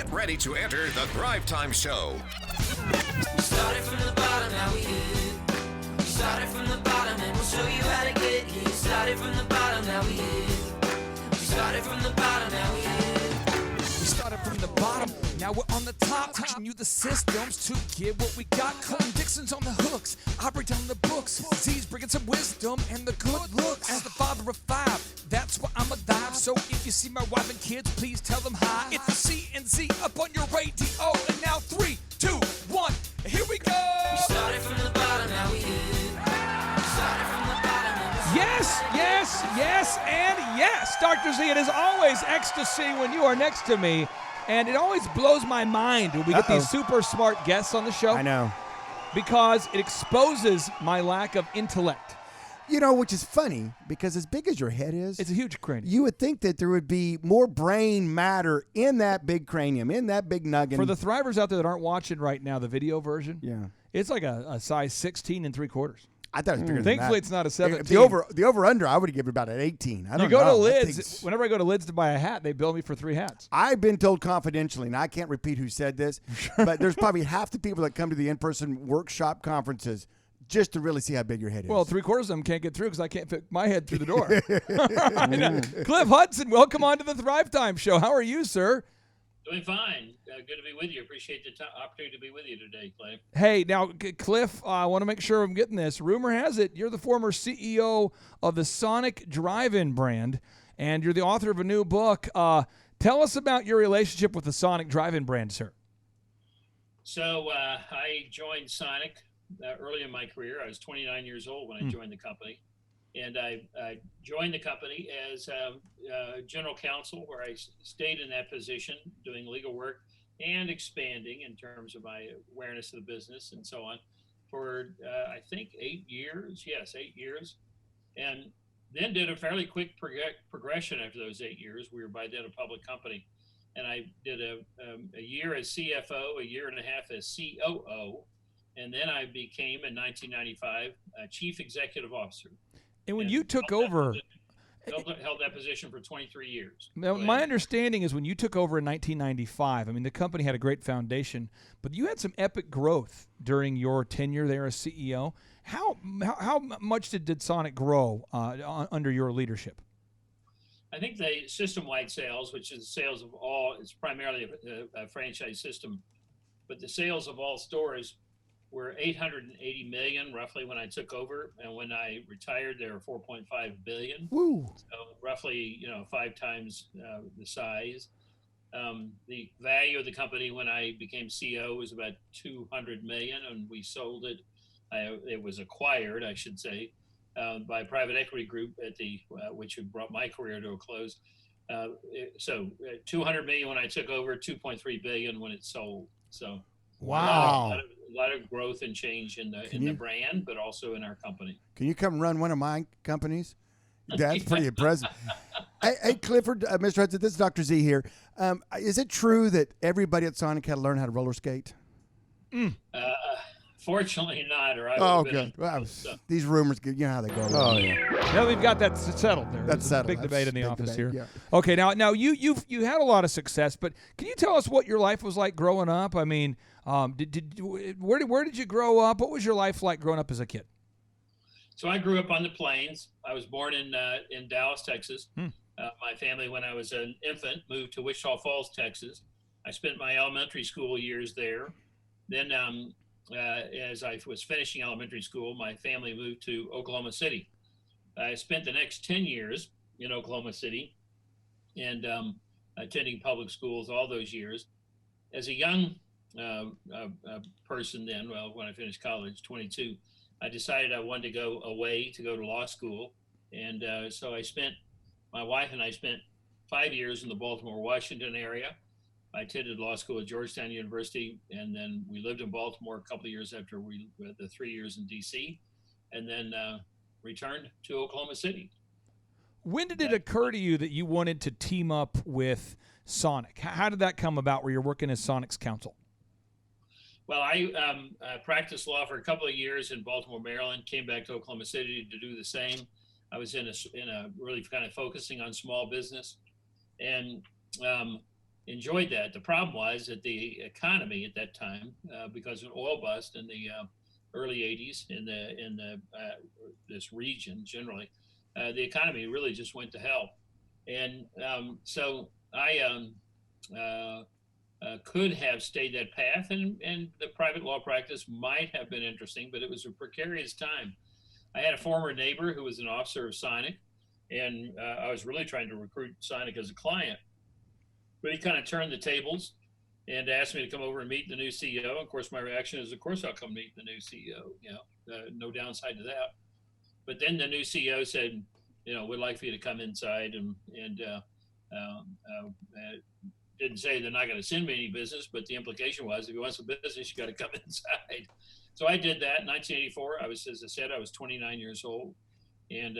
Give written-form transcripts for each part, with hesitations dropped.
Get ready to enter the Thrive Time Show. We started from the bottom, now we here. We started from the bottom and we'll show you how to get here. Started from the bottom, now we here. We started from the bottom, now we here. We started from the bottom, now we're on the top. Teaching you the systems to get what we got. Colton Dixon's on the hooks, I break down the books. Z's bringing some wisdom and the good looks. As the father of five, that's why I'm alive. So if you see my wife and kids, please tell them hi. It's the C&Z up on your radio. And now 3, 2, 1, here we go. We started from the bottom, now we here. We started from the bottom and we'll Yes, yes, yes, and yes. Dr. Z, it is always ecstasy when you are next to me. And it always blows my mind when we get these super smart guests on the show. I know. Because it exposes my lack of intellect. You know, which is funny, because as big as your head is, It's a huge cranium. you would think that there would be more brain matter in that big cranium, in that big nugget. For the Thrivers out there that aren't watching right now, the video version, Yeah. it's like a size 16 and 3/4. I thought it was bigger than Thankfully, that. it's not a 17. The over-under, I would have given about an 18. I don't You go know. to That Lids. thing's- Whenever I go to Lids to buy a hat, they bill me for 3 hats. I've been told confidentially, and I can't repeat who said this, but there's probably half the people that come to the in-person workshop conferences just to really see how big your head is. Well, 3/4 of them can't get through because I can't fit my head through the door. Cliff Hudson, welcome on to the Thrive Time Show. How are you, sir? Doing fine. Good to be with you. Appreciate the opportunity to be with you today, Clay. Hey, now, Cliff, I want to make sure I'm getting this. Rumor has it you're the former CEO of the Sonic Drive-In brand, and you're the author of a new book. Tell us about your relationship with the Sonic Drive-In brand, sir. So I joined Sonic early in my career. I was 29 years old when I joined the company. And I joined the company as general counsel, where I stayed in that position doing legal work and expanding in terms of my awareness of the business and so on for, I think, 8 years. Yes, 8 years. And then did a fairly quick progression after those 8 years. We were by then a public company. And I did a year as CFO, a year and a half as COO. And then I became, in 1995, Chief Executive Officer. And when you took over, held that position for 23 years. now, my understanding is when you took over in 1995, I mean, the company had a great foundation, but you had some epic growth during your tenure there as CEO. How much did Sonic grow under your leadership? I think the system-wide sales, which is sales of all, it's primarily a franchise system, but the sales of all stores were $880 million roughly when I took over, and when I retired, they were $4.5 billion. Woo. So roughly, 5 times the size. The value of the company when I became CEO was about $200 million, and we sold it. It was acquired, I should say, by a private equity group which had brought my career to a close. So $200 million when I took over, $2.3 billion when it sold. So Wow. a lot of growth and change in the brand, but also in our company. Can you come run one of my companies? That's pretty impressive. Hey, Clifford, Mr. Hudson, this is Dr. Z here. Is it true that everybody at Sonic had to learn how to roller skate? Fortunately not, or I would Oh, have been. good. Well, these rumors, you know how they go. Oh, yeah. Now we've got that settled there. That's There's a settled. big That's debate in the big office debate, here. yeah. Okay, now you had a lot of success, but can you tell us what your life was like growing up? I mean, where did you grow up? What was your life like growing up as a kid? So I grew up on the plains. I was born in Dallas, Texas. My family, when I was an infant, moved to Wichita Falls, Texas. I spent my elementary school years there. Then as I was finishing elementary school, my family moved to Oklahoma City. I spent the next 10 years in Oklahoma City and attending public schools all those years. As a young person then, when I finished college, 22, I decided I wanted to go away to go to law school. And so my wife and I spent 5 years in the Baltimore, Washington area. I attended law school at Georgetown University, and then we lived in Baltimore a couple of years after the 3 years in DC, and then returned to Oklahoma City. When did it occur to you that you wanted to team up with Sonic? How did that come about where you're working as Sonic's counsel? Well, I practiced law for a couple of years in Baltimore, Maryland, came back to Oklahoma City to do the same. I was in a really kind of focusing on small business. And enjoyed that. The problem was that the economy at that time, because of an oil bust in the early '80s in this region generally, the economy really just went to hell, and so I could have stayed that path, and the private law practice might have been interesting, but it was a precarious time. I had a former neighbor who was an officer of Sonic, and I was really trying to recruit Sonic as a client. But he kind of turned the tables and asked me to come over and meet the new CEO. Of course, my reaction is, of course, I'll come meet the new CEO. No downside to that. But then the new CEO said, we'd like for you to come inside, and didn't say they're not going to send me any business, but the implication was, if you want some business, you got to come inside. So I did that in 1984. As I said, I was 29 years old, and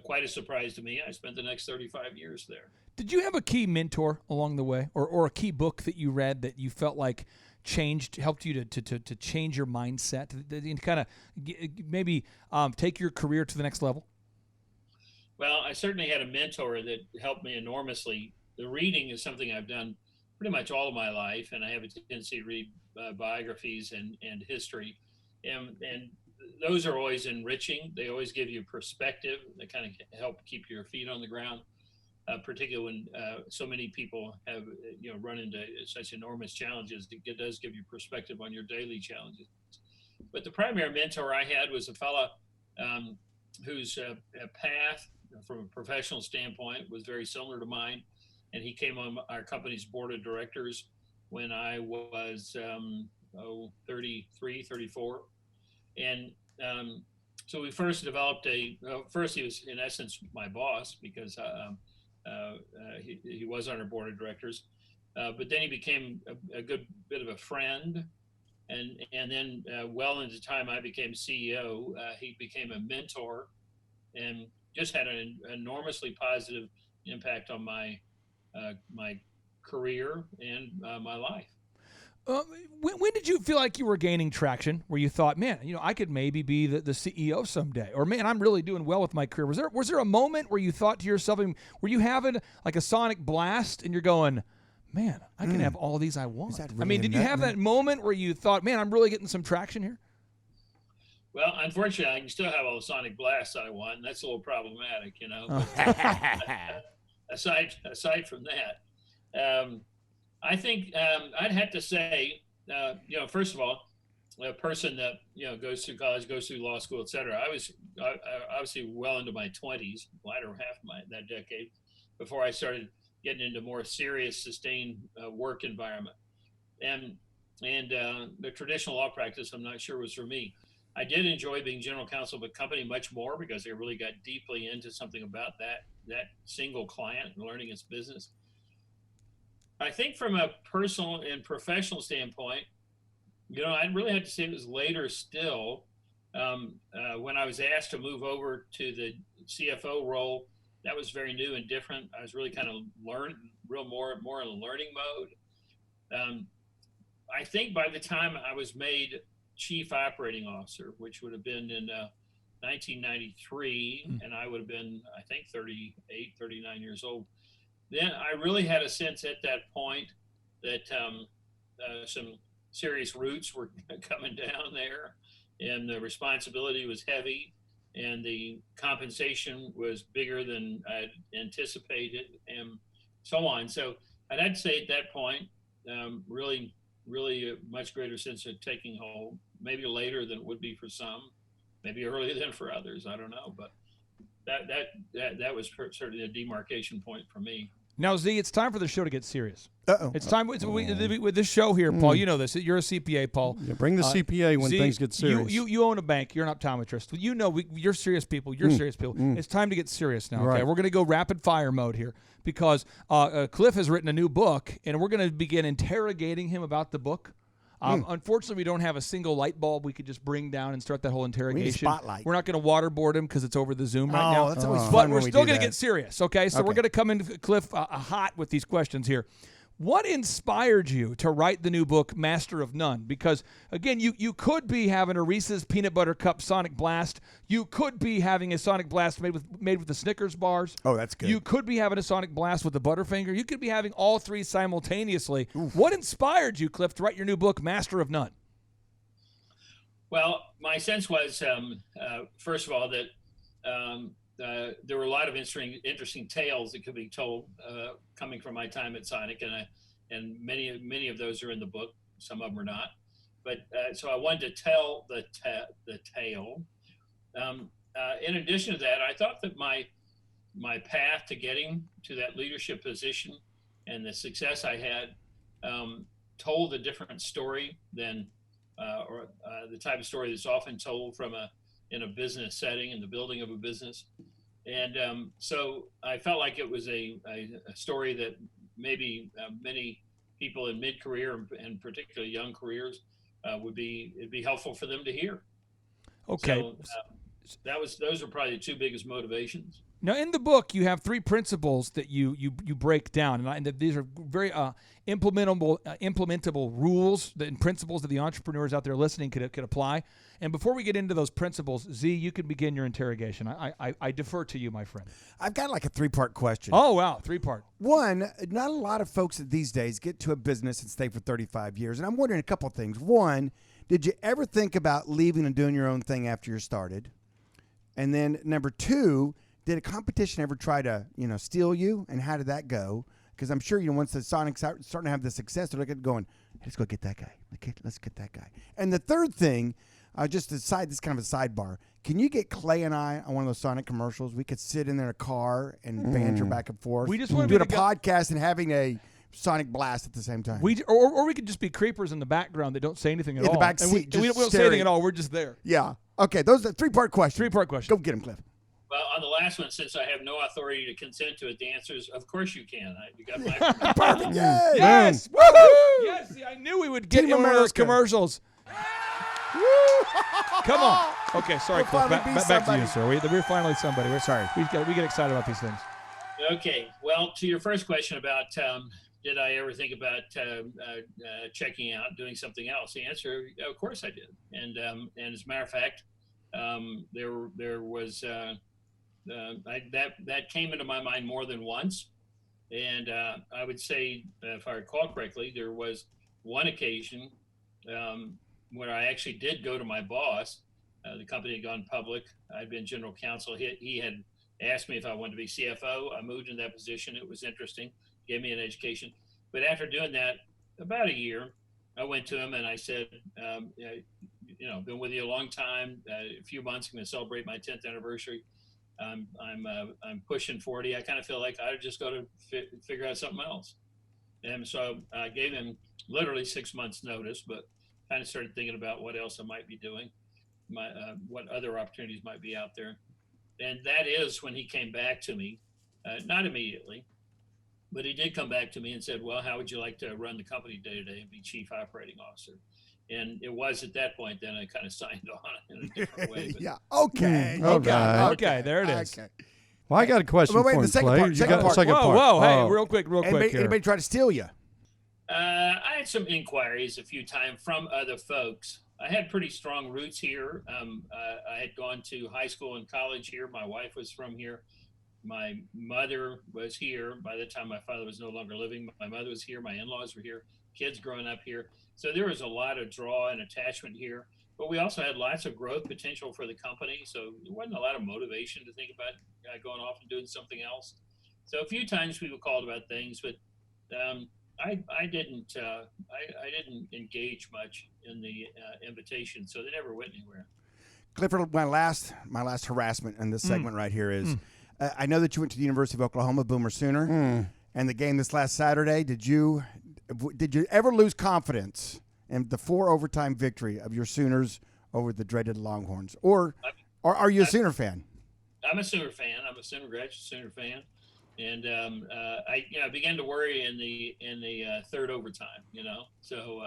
quite a surprise to me. I spent the next 35 years there. Did you have a key mentor along the way, or a key book that you read that you felt like helped you to change your mindset, and kind of maybe take your career to the next level? Well, I certainly had a mentor that helped me enormously. The reading is something I've done pretty much all of my life, and I have a tendency to read biographies and history, and those are always enriching. They always give you perspective. They kind of help keep your feet on the ground, particularly when so many people have run into such enormous challenges. It does give you perspective on your daily challenges. But the primary mentor I had was a fella whose path from a professional standpoint was very similar to mine, and he came on our company's board of directors when I was 33, 34. And so we first developed first he was in essence my boss, because he was on our board of directors, but then he became a good bit of a friend, and then well into time I became CEO, he became a mentor, and just had an enormously positive impact on my career and my life. When did you feel like you were gaining traction, where you thought, man, I could maybe be the CEO someday, or man, I'm really doing well with my career? Was there a moment where you thought to yourself, were you having like a sonic blast and you're going, man, I can have all these I want? Really did you have that moment where you thought, man, I'm really getting some traction here? Well, unfortunately, I can still have all the sonic blasts I want, and that's a little problematic, Aside from that, I think I'd have to say, first of all, a person that goes through college, goes through law school, et cetera. I was obviously well into my 20s, latter half of that decade, before I started getting into more serious, sustained work environment, and the traditional law practice, I'm not sure was for me. I did enjoy being general counsel of a company much more, because I really got deeply into something about that single client and learning its business. I think from a personal and professional standpoint, I really had to say it was later still, when I was asked to move over to the CFO role. That was very new and different. I was really kind of more in a learning mode. I think by the time I was made Chief Operating Officer, which would have been in 1993, and I would have been, I think, 38, 39 years old. Then I really had a sense at that point that some serious roots were coming down there, and the responsibility was heavy, and the compensation was bigger than I'd anticipated, and so on. So I'd have to say at that point, really a much greater sense of taking hold, maybe later than it would be for some, maybe earlier than for others, I don't know, but that was certainly a demarcation point for me. Now, Z, it's time for the show to get serious. Uh-oh. It's time with this show here, Paul. You know this. You're a CPA, Paul. Yeah, bring the CPA when Z, things get serious. You own a bank. You're an optometrist. You're serious people. You're serious people. It's time to get serious now. Okay, Right. we're going to go rapid fire mode here, because Cliff has written a new book, and we're going to begin interrogating him about the book. Unfortunately, we don't have a single light bulb we could just bring down and start that whole interrogation. We need a spotlight. We're not going to waterboard him because it's over the Zoom right now. That's always fun But when we're we still do going to that. get serious, okay? So we're going to come in, Cliff, hot with these questions here. What inspired you to write the new book, Master of None? Because, again, you could be having a Reese's Peanut Butter Cup Sonic Blast. You could be having a Sonic Blast made with the Snickers bars. Oh, that's good. You could be having a Sonic Blast with the Butterfinger. You could be having all three simultaneously. Oof. What inspired you, Cliff, to write your new book, Master of None? Well, my sense was, first of all, that there were a lot of interesting tales that could be told coming from my time at Sonic, and many of those are in the book. Some of them are not, but so I wanted to tell the tale. In addition to that, I thought that my path to getting to that leadership position and the success I had told a different story than the type of story that's often told in a business setting, in the building of a business. And so I felt like it was a story that maybe many people in mid-career and particularly young careers it'd be helpful for them to hear. Okay. So those are probably the two biggest motivations. Now, in the book, you have three principles that you break down, and these are very implementable rules and principles that the entrepreneurs out there listening could apply. And before we get into those principles, Z, you can begin your interrogation. I defer to you, my friend. I've got like a 3-part question. Oh, wow, 3-part. One, not a lot of folks these days get to a business and stay for 35 years. And I'm wondering a couple of things. One, did you ever think about leaving and doing your own thing after you started? And then number 2, did a competition ever try to, steal you? And how did that go? Because I'm sure, once the Sonic's starting to have the success, they're looking at going, let's go get that guy. Let's get that guy. And the third thing, just this is kind of a sidebar. Can you get Clay and I on one of those Sonic commercials? We could sit in their car and banter back and forth. We just want doing a podcast and having a Sonic Blast at the same time. Or we could just be creepers in the background that don't say anything at all. In the back seat, we don't say anything at all. We're just there. Yeah. Okay, those are 3-part questions. 3-part question. Go get him, Cliff. Well, on the last one, since I have no authority to consent to it, the answer is, of course you can. You got my Perfect. Yay. Yes. Woohoo! Yes. See, I knew we would get Team in one of those America. commercials. Come on. Okay, sorry, We'll Cliff. Back to you, sir. We're finally somebody. We're sorry. We get excited about these things. Okay. Well, to your first question about did I ever think about checking out, doing something else? The answer, of course I did. And as a matter of fact, there was that came into my mind more than once. And I would say, if I recall correctly, there was one occasion where I actually did go to my boss. The company had gone public. I'd been general counsel. He had asked me if I wanted to be CFO. I moved in that position. It was interesting. Gave me an education. But after doing that, about a year, I went to him and I said, been with you a long time, a few months. I'm going to celebrate my 10th anniversary. I'm pushing 40. I kind of feel like I just got to figure out something else. And so I gave him literally 6 months notice, but kind of started thinking about what else I might be doing, what other opportunities might be out there. And that is when he came back to me, not immediately, but he did come back to me and said, well, how would you like to run the company day to day and be chief operating officer? And it was at that point then I kind of signed on in a different way. But yeah. Okay. Okay. There it is. Okay. Well, I got a question for you, the second Clay. part. You Second got part. a second part. Whoa. Hey, Oh. real quick here. Anybody try to steal you? I had some inquiries a few times from other folks. I had pretty strong roots here. I had gone to high school and college here. My wife was from here. My mother was here. By the time my father was no longer living, my mother was here. My in-laws were here. Kids growing up here. So there was a lot of draw and attachment here. But we also had lots of growth potential for the company. So there wasn't a lot of motivation to think about going off and doing something else. So a few times people called about things, but I didn't engage much in the invitation, so they never went anywhere. Clifford, my last harassment in this segment right here is, I know that you went to the University of Oklahoma, Boomer Sooner, and the game this last Saturday. Did you ever lose confidence in the 4 overtime victory of your Sooners over the dreaded Longhorns, or are you a Sooner fan? I'm a Sooner fan. I'm a Sooner graduate, Sooner fan. And I began to worry in the third overtime, So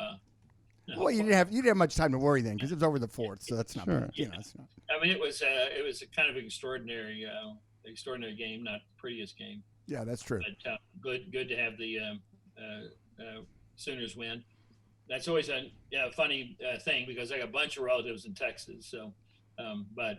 well, you didn't have much time to worry then because it was over the 4th, so that's not Sure. bad. That's not. I mean, it was a kind of extraordinary game, not the prettiest game. Yeah, that's true. But good to have the Sooners win. That's always a funny thing because I got a bunch of relatives in Texas. So, but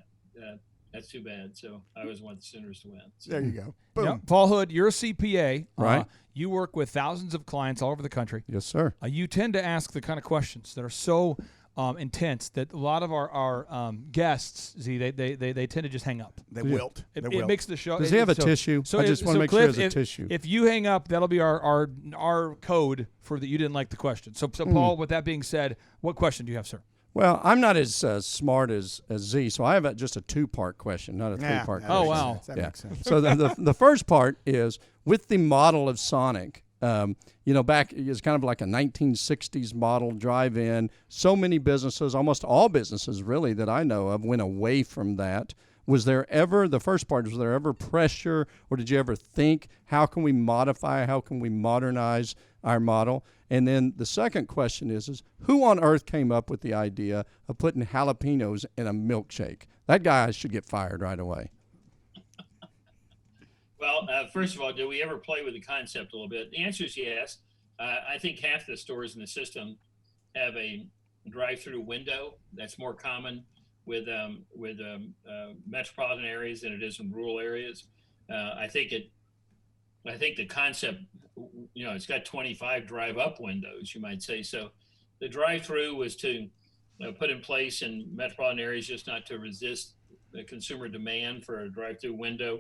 that's too bad. So I always want the Sooners to win. So. There you go. Boom. Now, Paul Hood, you're a CPA. Right. You work with thousands of clients all over the country. Yes, sir. You tend to ask the kind of questions that are so intense that a lot of our guests, they tend to just hang up. They wilt. It makes the show. Does he have a tissue? I just want to make Cliff, sure he has a tissue. If you hang up, that'll be our code for that you didn't like the question. So Paul, with that being said, what question do you have, sir? Well, I'm not as smart as Z, so I have just a two-part question, not a three-part question. Oh, wow. That makes sense. So the first part is, with the model of Sonic, back it's kind of like a 1960s model drive-in. So many businesses, almost all businesses really that I know of, went away from that. Was there ever pressure, or did you ever think, how can we modify, how can we modernize our model? And then the second question is who on earth came up with the idea of putting jalapenos in a milkshake? That guy should get fired right away. Well, first of all, do we ever play with the concept a little bit? The answer is yes. I think half the stores in the system have a drive-through window. That's more common with metropolitan areas than it is in rural areas. I think the concept, it's got 25 drive-up windows, you might say. So the drive-through was to put in place in metropolitan areas just not to resist the consumer demand for a drive-through window.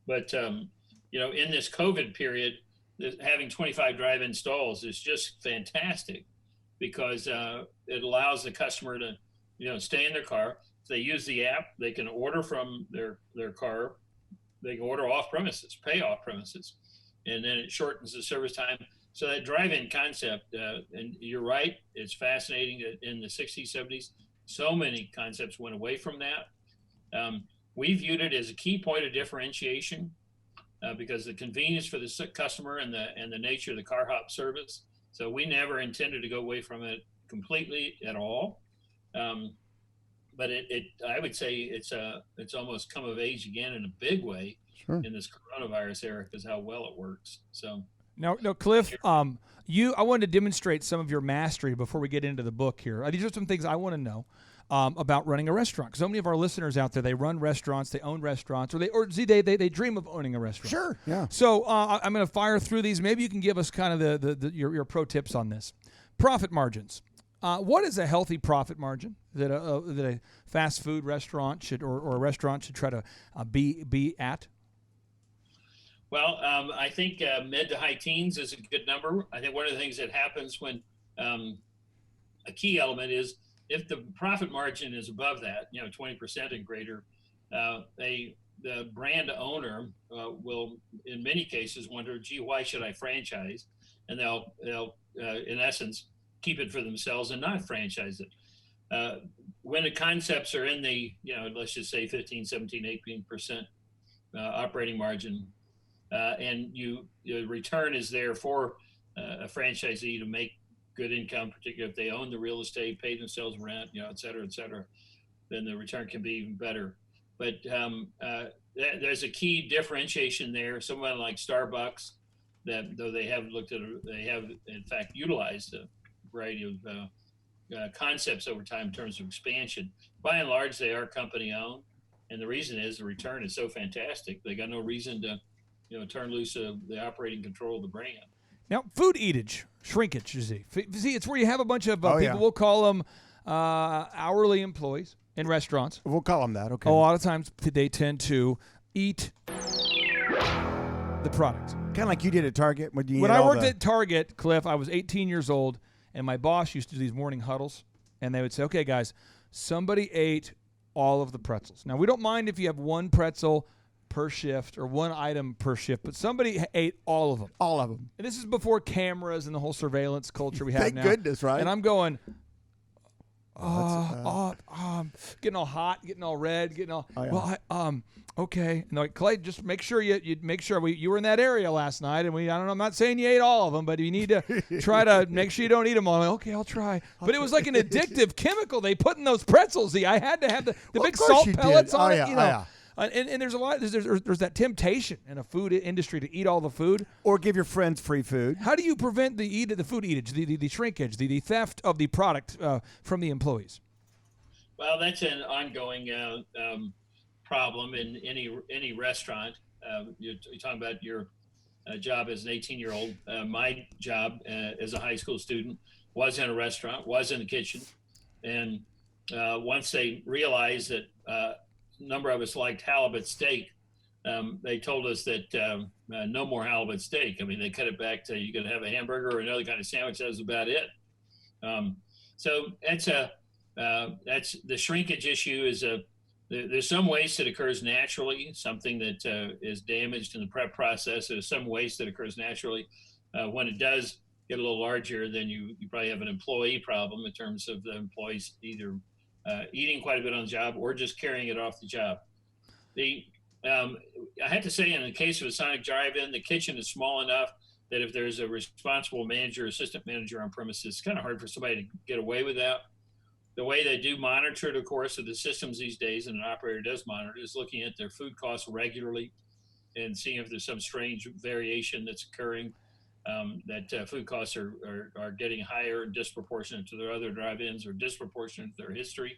But, in this COVID period, having 25 drive-in stalls is just fantastic because it allows the customer to, stay in their car. If they use the app, they can order from their car. They can order off premises, pay off premises, and then it shortens the service time. So that drive-in concept, and you're right, it's fascinating that in the 60s, 70s, so many concepts went away from that. We viewed it as a key point of differentiation because the convenience for the customer and the nature of the car hop service. So we never intended to go away from it completely at all. But I would say it's almost come of age again in a big way in this coronavirus era because how well it works. So now, Cliff, I wanted to demonstrate some of your mastery before we get into the book here. These are some things I want to know about running a restaurant. So many of our listeners out there, they run restaurants, they own restaurants, or they dream of owning a restaurant. Sure, yeah. So I'm going to fire through these. Maybe you can give us kind of your pro tips on this. Profit margins. What is a healthy profit margin that a fast food restaurant should or a restaurant should try to be at? Well, I think mid to high teens is a good number. I think one of the things that happens when a key element is if the profit margin is above that, 20% and greater, the brand owner will, in many cases, wonder, gee, why should I franchise? And they'll in essence, keep it for themselves and not franchise it. When the concepts are in the, let's just say 15, 17, 18% operating margin, and the return is there for a franchisee to make good income, particularly if they own the real estate, pay themselves rent, et cetera, then the return can be even better. But there's a key differentiation there. Someone like Starbucks, that though they have in fact utilized a variety of concepts over time in terms of expansion. By and large, they are company owned, and the reason is the return is so fantastic. They got no reason to, turn loose the operating control of the brand. Now, food eatage, shrinkage, you see, it's where you have a bunch of people. We'll call them hourly employees in restaurants. We'll call them that. Okay. A lot of times they tend to eat the product. Kind of like you did at Target. When I worked at Target, Cliff, I was 18 years old, and my boss used to do these morning huddles, and they would say, okay, guys, somebody ate all of the pretzels. Now, we don't mind if you have one pretzel per shift or one item per shift, but somebody ate all of them. All of them. And this is before cameras and the whole surveillance culture we have Thank now. goodness, right? And I'm going, getting all hot, getting all red, getting all. Oh, yeah. Well, okay. And they're like, Clay, just make sure you make sure you were in that area last night, and I don't know. I'm not saying you ate all of them, but you need to try to make sure you don't eat them all. I'm like, okay, I'll try. But it was like an addictive chemical they put in those pretzels. I had to have the big salt pellets on it. And there's a lot. There's that temptation in a food industry to eat all the food, Or give your friends free food. How do you prevent the food eatage, the shrinkage, the theft of the product from the employees? Well, that's an ongoing problem in any restaurant. You're talking about your job as an 18-year-old. My job as a high school student was in a restaurant, was in the kitchen, and once they realized that a number of us liked halibut steak, they told us that no more halibut steak. I mean, they cut it back to you could have a hamburger or another kind of sandwich. That was about it. So that's the shrinkage issue. There's some waste that occurs naturally, something that is damaged in the prep process. There's some waste that occurs naturally. When it does get a little larger, then you probably have an employee problem in terms of the employees either eating quite a bit on the job or just carrying it off the job. I had to say, in the case of a Sonic drive-in, the kitchen is small enough that if there's a responsible manager, assistant manager on premises, it's kind of hard for somebody to get away with that. The way they do monitor it, of course, of the systems these days, and an operator does monitor, is looking at their food costs regularly and seeing if there's some strange variation that's occurring, that food costs are getting higher and disproportionate to their other drive-ins or disproportionate to their history.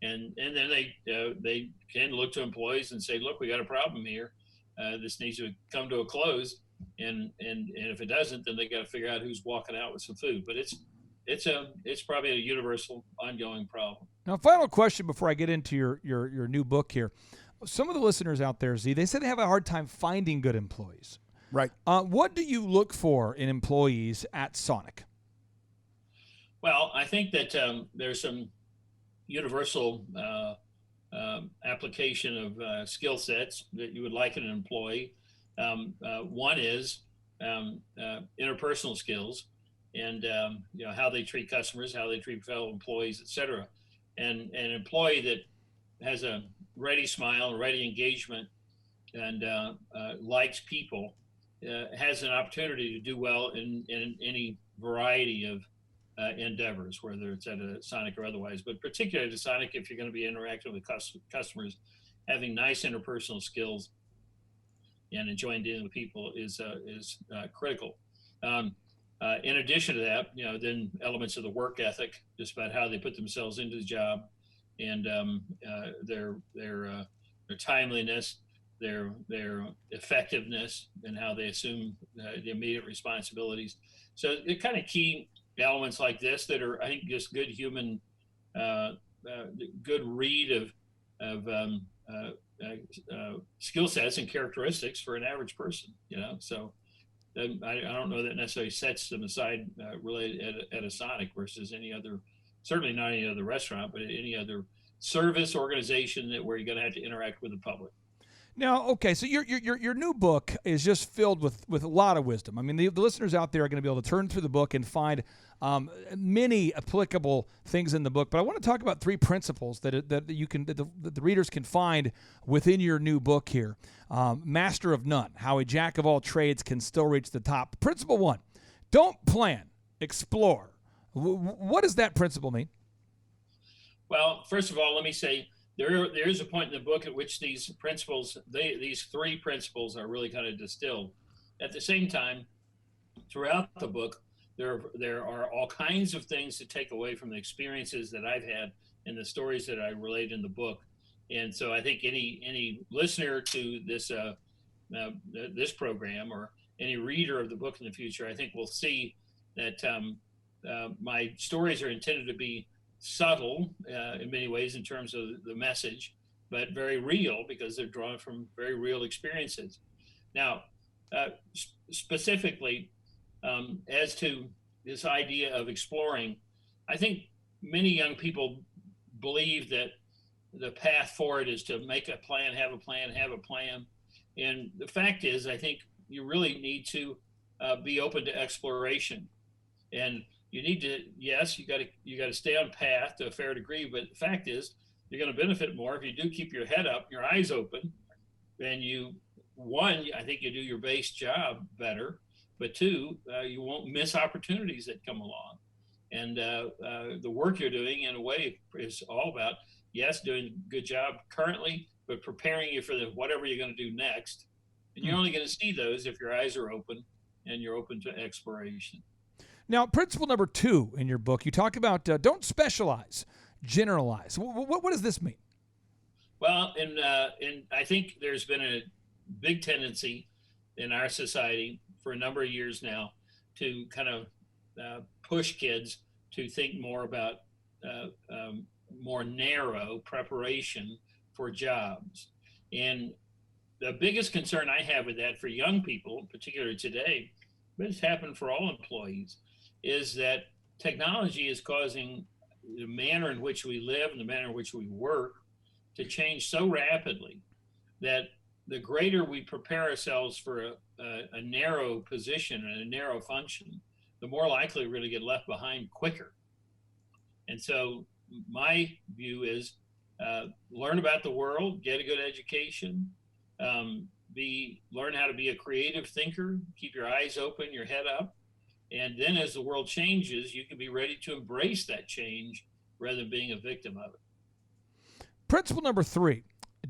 And then they can look to employees and say, look, we got a problem here. This needs to come to a close. And if it doesn't, then they got to figure out who's walking out with some food. But it's probably a universal ongoing problem. Now, final question before I get into your new book here. Some of the listeners out there, Z, they said they have a hard time finding good employees. Right. What do you look for in employees at Sonic? Well, I think that there's some universal application of skill sets that you would like in an employee. One is interpersonal skills, and how they treat customers, how they treat fellow employees, et cetera. And an employee that has a ready smile, ready engagement, and likes people has an opportunity to do well in any variety of endeavors, whether it's at a Sonic or otherwise. But particularly at a Sonic, if you're going to be interacting with customers, having nice interpersonal skills and enjoying dealing with people is critical. In addition to that, then elements of the work ethic, just about how they put themselves into the job, and their timeliness, their effectiveness, and how they assume the immediate responsibilities. So the kind of key elements like this that are, I think, just good human, good read of skill sets and characteristics for an average person. So. I don't know that necessarily sets them aside really at a Sonic versus any other, certainly not any other restaurant, but any other service organization where you're going to have to interact with the public. Now, okay, so your new book is just filled with a lot of wisdom. I mean, the listeners out there are going to be able to turn through the book and find many applicable things in the book. But I want to talk about three principles that the readers can find within your new book here. Master of none: how a jack of all trades can still reach the top. Principle 1: don't plan, explore. What does that principle mean? Well, first of all, let me say, there is a point in the book at which these principles, these three principles, are really kind of distilled. At the same time, throughout the book, there are all kinds of things to take away from the experiences that I've had and the stories that I relate in the book. And so I think any listener to this program, or any reader of the book in the future, I think will see that my stories are intended to be subtle in many ways in terms of the message, but very real because they're drawn from very real experiences. Now, specifically, as to this idea of exploring, I think many young people believe that the path forward is to make a plan, have a plan, have a plan. And the fact is, I think you really need to be open to exploration. And you need to, yes, you got to stay on path to a fair degree, but the fact is, you're going to benefit more if you do keep your head up, your eyes open, and I think you do your base job better, but two, you won't miss opportunities that come along. And the work you're doing, in a way, is all about, yes, doing a good job currently, but preparing you for whatever you're going to do next. And you're only going to see those if your eyes are open and you're open to exploration. Now, principle number 2 in your book, you talk about don't specialize, generalize. What does this mean? Well, and I think there's been a big tendency in our society for a number of years now to kind of push kids to think more about more narrow preparation for jobs. And the biggest concern I have with that for young people, particularly today, but it's happened for all employees, is that technology is causing the manner in which we live and the manner in which we work to change so rapidly that the greater we prepare ourselves for a narrow position and a narrow function, the more likely we're going to get left behind quicker. And so my view is learn about the world, get a good education, learn how to be a creative thinker, keep your eyes open, your head up. And then as the world changes, you can be ready to embrace that change rather than being a victim of it. Principle number 3,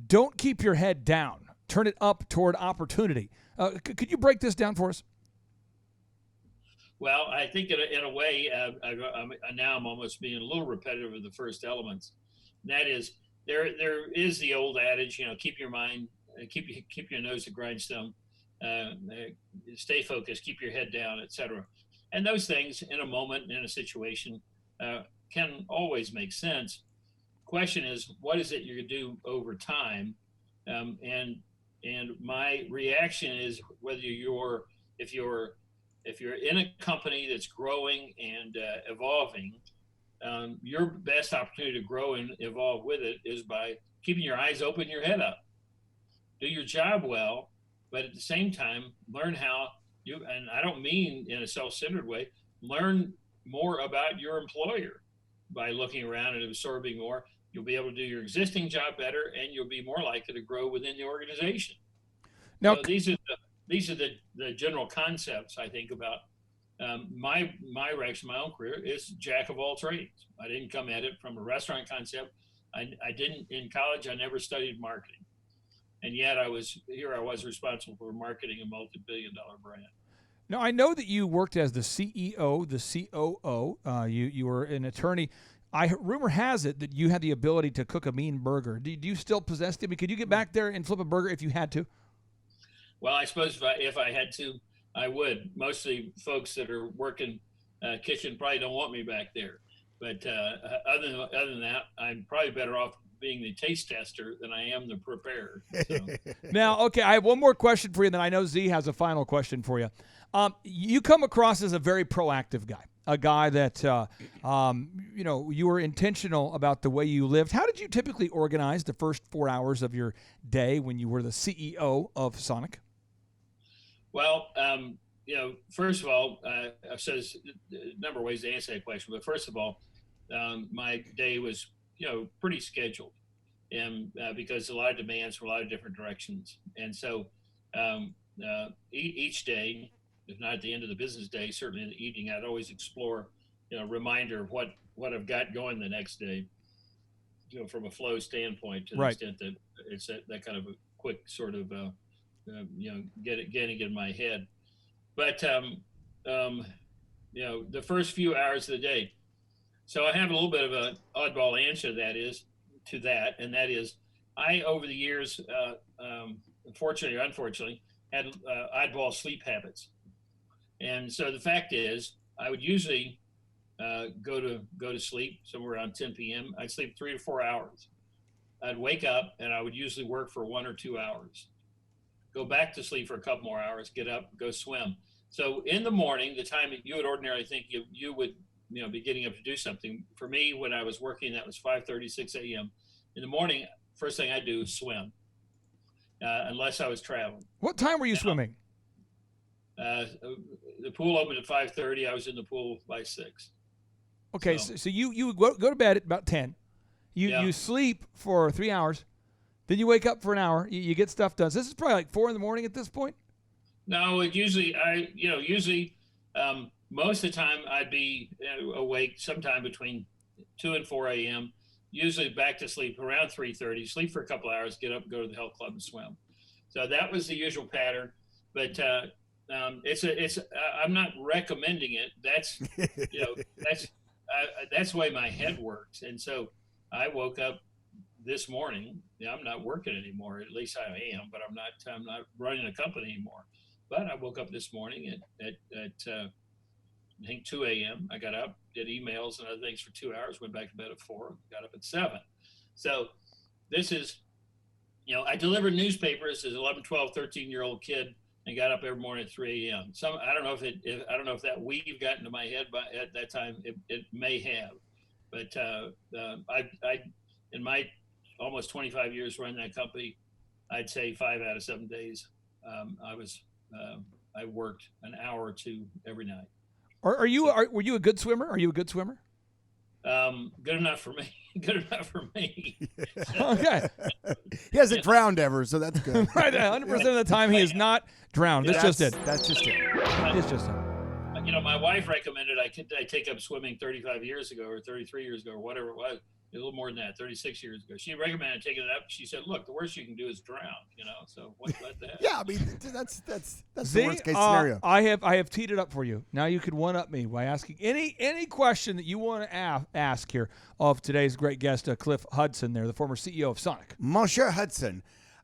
don't keep your head down. Turn it up toward opportunity. Could you break this down for us? Well, I think in a way, now I'm almost being a little repetitive of the first elements. And that is, there is the old adage, keep your mind, keep your nose to grindstone, stay focused, keep your head down, etc. And those things in a moment, in a situation, can always make sense. Question is, what is it you're going to do over time? And my reaction is whether if you're in a company that's growing and evolving, your best opportunity to grow and evolve with it is by keeping your eyes open, your head up. Do your job well, but at the same time, learn how and I don't mean in a self-centered way, learn more about your employer by looking around and absorbing more. You'll be able to do your existing job better, and you'll be more likely to grow within the organization. Now, so these are the general concepts I think about. My direction, my own career is jack of all trades. I didn't come at it from a restaurant concept. I didn't in college. I never studied marketing, and yet I was responsible for marketing a multi-billion-dollar brand. Now, I know that you worked as the CEO, the COO. You were an attorney. Rumor has it that you had the ability to cook a mean burger. Do you still possess it? I mean, could you get back there and flip a burger if you had to? Well, I suppose if I had to, I would. Mostly folks that are working kitchen probably don't want me back there. But other than that, I'm probably better off being the taste tester than I am the preparer. So. Now, okay, I have one more question for you, then I know Z has a final question for you. You come across as a very proactive guy, a guy that, you were intentional about the way you lived. How did you typically organize the first 4 hours of your day when you were the CEO of Sonic? Well, first of all, says a number of ways to answer that question. But first of all, my day was, pretty scheduled, and because a lot of demands for a lot of different directions. And so each day, if not at the end of the business day, certainly in the evening, I'd always explore, a reminder of what I've got going the next day, from a flow standpoint, to the extent that it's that kind of a quick sort of, getting in my head. But, the first few hours of the day. So I have a little bit of an oddball answer to that, and that is, I, over the years, fortunately or unfortunately, had oddball sleep habits. And so the fact is, I would usually go to sleep somewhere around 10 p.m. I'd sleep 3 to 4 hours. I'd wake up and I would usually work for 1 or 2 hours. Go back to sleep for a couple more hours, get up, go swim. So in the morning, the time that you would ordinarily think you would be getting up to do something. For me, when I was working, that was 5:30, 6 a.m. In the morning, first thing I do is swim, unless I was traveling. What time were you swimming? The pool opened at 5:30. I was in the pool by 6. Okay, so you go to bed at about 10. You sleep for 3 hours, then you wake up for an hour. You get stuff done. So this is probably like 4 a.m. at this point. No, usually most of the time I'd be awake sometime between 2 and 4 a.m. usually back to sleep around 3:30, sleep for a couple hours, get up and go to the health club and swim. So that was the usual pattern, but I'm not recommending it. That's, that's the way my head works. And so I woke up this morning. I'm not working anymore. At least I am, but I'm not running a company anymore. But I woke up this morning at I think 2 a.m. I got up, did emails and other things for 2 hours, went back to bed at 4, got up at 7. So this is, I delivered newspapers as an 11, 12, 13-year-old kid and got up every morning at 3 a.m. I don't know if that weave got into my head at that time. It may have, but I in my almost 25 years running that company, I'd say 5 out of 7 days I worked an hour or two every night. Were you a good swimmer? Are you a good swimmer? Good enough for me. Good enough for me. Okay. He hasn't drowned ever, so that's good. Right, 100% of the time he is not drowned. That's just it. That's just it. It's just it. My wife recommended I take up swimming 35 years ago or 33 years ago or whatever it was. A little more than that, 36 years ago. She recommended taking it up. She said, "Look, the worst you can do is drown." So what that? Yeah, I mean that's the worst case scenario. I have teed it up for you. Now you can one up me by asking any question that you want to ask here of today's great guest, Cliff Hudson, there, the former CEO of Sonic. Monsieur Hudson,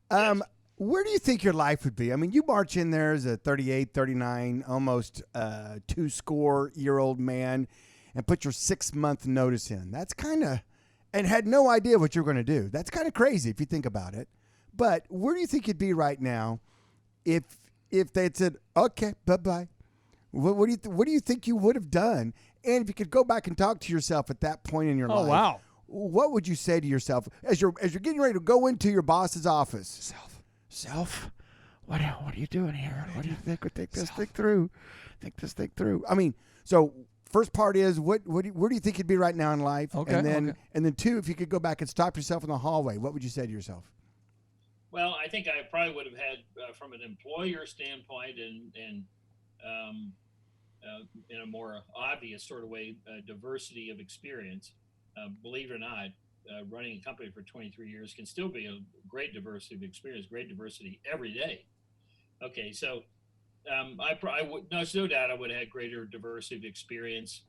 where do you think your life would be? I mean, you march in there as a 38, 39, almost 2-score-year-old man, and put your 6-month notice in. That's kind of. And had no idea what you were going to do. That's kind of crazy if you think about it. But where do you think you'd be right now if they had said, "Okay, bye-bye"? What do you think you would have done? And if you could go back and talk to yourself at that point in your life, wow, what would you say to yourself as you're getting ready to go into your boss's office? Self, what are you doing here? What do you think? Think this thing through. I mean, so. First part is where do you think you'd be right now in life? Okay. And then 2, if you could go back and stop yourself in the hallway, what would you say to yourself? Well, I think I probably would have had, from an employer standpoint and in a more obvious sort of way, diversity of experience. Believe it or not, running a company for 23 years can still be a great diversity of experience, great diversity every day. Okay, so. I would, no doubt I would have had greater diversity of experience.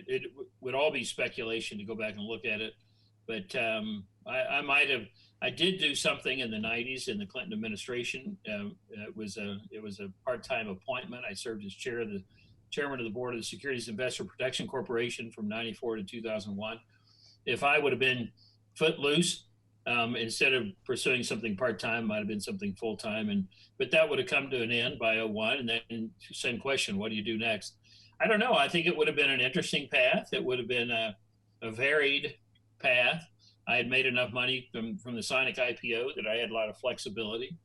It would all be speculation to go back and look at it, but I did do something in the 90s in the Clinton administration. It was a part-time appointment. I served as chairman of the board of the Securities Investor Protection Corporation from 94 to 2001. If I would have been footloose, instead of pursuing something part-time, might have been something full-time, but that would have come to an end by 2001. And then same question, what do you do next? I don't know. I think it would have been an interesting path. It would have been a varied path. I had made enough money from the Sonic IPO that I had a lot of flexibility.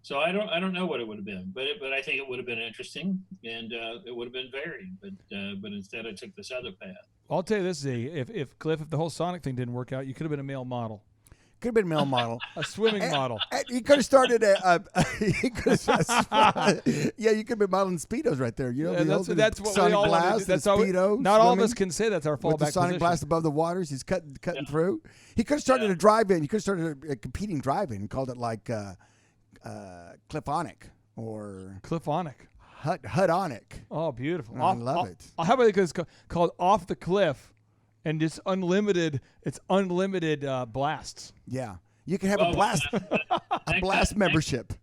So I don't know what it would have been, but I think it would have been interesting and it would have been varied. But instead I took this other path. I'll tell you this, Z. If Cliff, if the whole Sonic thing didn't work out, you could have been a male model. Could have been a male model. A swimming model. He could have started you could have been modeling Speedos right there. You know, that's what Sonic we all Blast, want to do. That's all. Speedo, not all of us can say that's our fallback with the Sonic position. Blast above the waters. He's cutting through. He could have started a drive-in. He could have started a competing drive-in and called it like Cliffonic or Cliffonic. Hudonic. Oh, beautiful. I love it. How about it's called Off the Cliff, and it's unlimited blasts. Yeah, you can have a blast membership.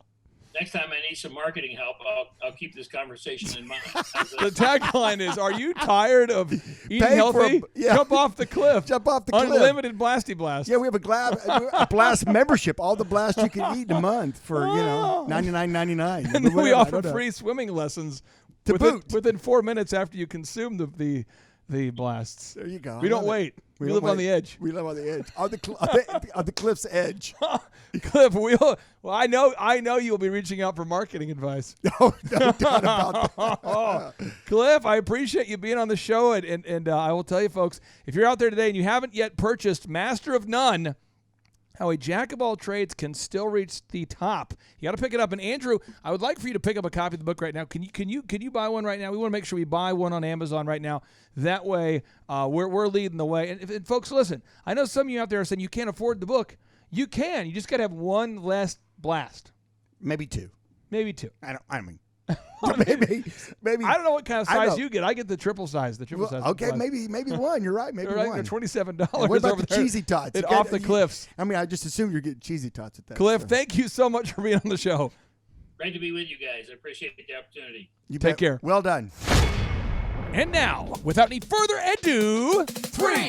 Next time I need some marketing help, I'll keep this conversation in mind. The tagline is, "Are you tired of eating healthy? Jump off the cliff. Jump off the cliff. Unlimited blasty blast." Yeah, we have a blast membership. All the blasts you can eat in a month for $99.99. And then we offer free swimming lessons to boot within 4 minutes after you consume the blasts. There you go. We don't wait. We live on the edge. We live on the edge. On the cliff's edge. Cliff, I know you'll be reaching out for marketing advice. No doubt about that. Cliff, I appreciate you being on the show, and I will tell you, folks, if you're out there today and you haven't yet purchased Master of None, how a jack of all trades can still reach the top. You got to pick it up. And Andrew, I would like for you to pick up a copy of the book right now. Can you buy one right now? We want to make sure we buy one on Amazon right now. That way, we're leading the way. And folks, listen. I know some of you out there are saying you can't afford the book. You can. You just got to have one less blast. Maybe two. Maybe two. I mean. maybe. I don't know what kind of size you get. I get the triple size. Okay, maybe one. You're right. Maybe right, one. they're $27. What about over the there cheesy tots? at Off the Cliffs. I mean, I just assumed you're getting cheesy tots at that. Cliff, thank you so much for being on the show. Great to be with you guys. I appreciate the opportunity. You Take bet. care. Well done. And now, without any further ado, 3,